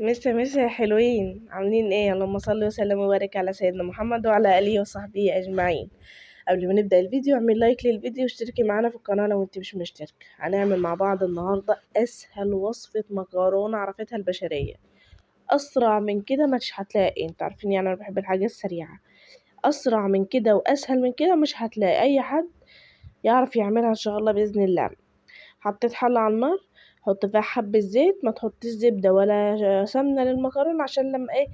مسا يا حلوين، عاملين ايه؟ اللهم صل وسلم وبارك على سيدنا محمد وعلى اله وصحبه اجمعين. قبل ما نبدا الفيديو اعمل لايك للفيديو واشتركي معانا في القناه لو انت مش مشترك. هنعمل مع بعض النهارده اسهل وصفه مكرونه عرفتها البشريه. اسرع من كده مش هتلاقي، انت عارفين يعني انا بحب الحاجات السريعه. اسرع من كده واسهل من كده مش هتلاقي اي حد يعرف يعملها ان شاء الله باذن الله. حطيت حلة على النار، حط فيها حبة زيت، ما تحطيش زبدة ولا سمنة للمكرونة عشان لما ايه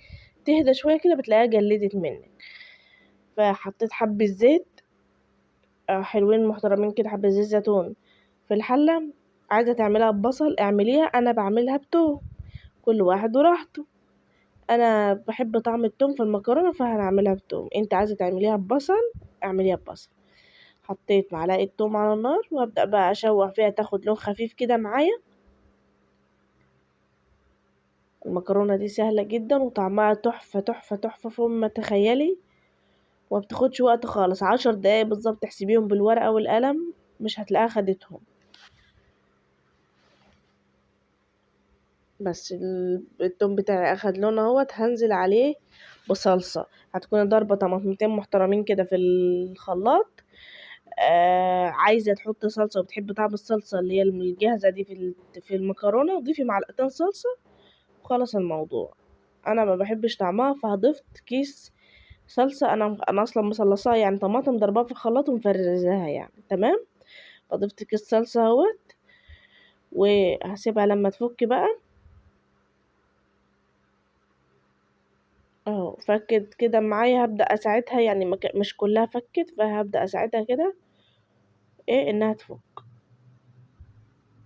تهدى شوية كده بتلاقيها جلدت منك. فحطيت حبة زيت حلوين محترمين كده، حبة زيت زيتون في الحلة. عايزة تعملها ببصل اعمليها، انا بعملها بتوم، كل واحد وراحته. انا بحب طعم التوم في المكرونة فهنعملها بتوم، انت عايزة تعمليها ببصل اعمليها ببصل. حطيت معلقة توم على النار وابدأ بقى اشوح فيها تاخد لون خفيف كده معايا. المكرونة دي سهلة جدا وطعمها تحفة تحفة تحفة فوق ما تخيلي، ومبتاخدش وقت خالص، 10 دقايق بالظبط تحسبيهم بالورقة والقلم مش هتلاقيها خدتهم. بس التوم بتاعي اخد لون اهوت، هنزل عليه بصلصة. هتكوني ضاربة طماطمتين محترمين كده في الخلاط. عايزة تحطي صلصة وبتحبي طعم الصلصة اللي هي الجاهزة دي في المكرونة، ضيفي معلقتين صلصة وخلص الموضوع. انا ما بحبش طعمها فهضفت كيس صلصة. انا اصلا مصلصاها يعني طماطم ضربها في الخلاط ومفرزاها يعني تمام. فضفت كيس صلصة اهوت وهسيبها لما تفك بقى. اهو فكت كده معايا، هبدأ اساعدها يعني مش كلها فكت، فهبدأ اساعدها كده ايه انها تفك.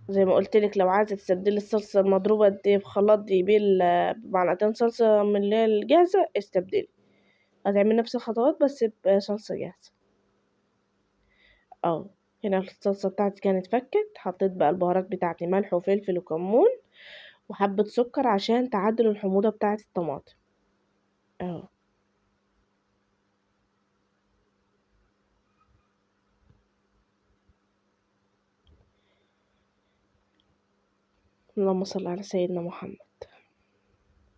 زي ما قلت لك لو عايزة تستبدلي الصلصة المضروبة دي في خلاط دي بمعلقتين صلصة من اللي هي الجاهزة استبدلي، هتعمل نفس الخطوات بس بصلصة جاهزة. اه هنا الصلصة بتاعتي كانت فكت، حطيت بقى البهارات بتاعتي ملح وفلفل وكمون وحبة سكر عشان تعدل الحموضة بتاعة الطماطم. اهو اللهم صل على سيدنا محمد.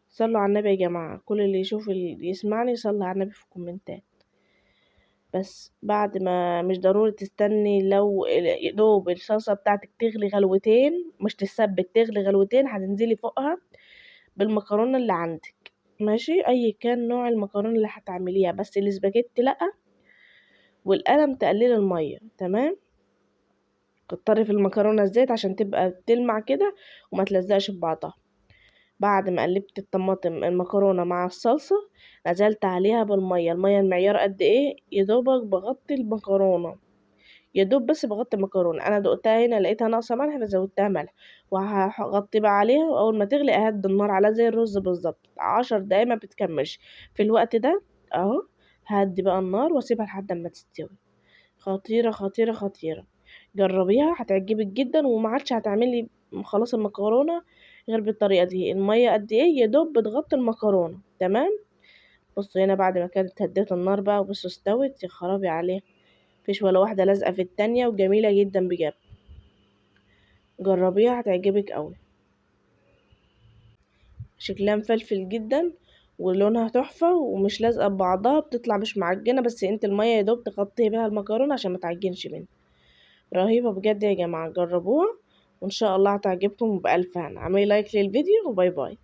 صلوا على النبي يا جماعة، كل اللي يشوف اللي يسمعني صلى على النبي في الكومنتات. بس بعد ما مش ضروري تستني، لو يا دوب الصلصة بتاعتك تغلي غلوتين مش تسبك، تغلي غلوتين هتنزلي فوقها بالمكرونة اللي عندك. ماشي اي كان نوع المكرونة اللي هتعمليها، بس الاسباجيتي لأ، والقلم تقللي المية تمام. كتري في المكرونة الزيت عشان تبقى تلمع كده وما تلزقش في بعضها. بعد ما قلبت الطماطم المكرونة مع الصلصة نزلت عليها بالمية. المية المعيار قد ايه؟ يدوبك بغطي المكرونة، يدوب بس بغطي المكرونة. انا دقتها هنا لقيتها ناقصة ملح فزودتها ملح، وهغطي بقى عليها واول ما تغلي اهدي النار على زي الرز بالظبط. 10 دقايق ما بتكملش في الوقت ده اهو. هدي بقى النار واسيبها لحد ما تستوي. خطيرة خطيرة خطيرة، جربيها هتعجبك جدا وما عادش هتعملي خلاص المكرونة غير بالطريقة دي. المية قد ايه؟ يا دوب بتغطي المكرونة تمام. بصوا هنا بعد ما كانت هديت النار بقى وبصوا استوت، يا خرابي عليه، مفيش ولا واحدة لازقة في التانية وجميلة جدا بجد. جربيها هتعجبك قوي، شكلها مفلفل جدا ولونها تحفة ومش لازقة ببعضها، بتطلع مش معجنة، بس انت المية يا دوب تغطي بيها المكرونة عشان ما تعجنش منها. رهيبة بجد يا جماعة، جربوها وان شاء الله هتعجبكم. بألف هنا اعملي لايك للفيديو وباي باي.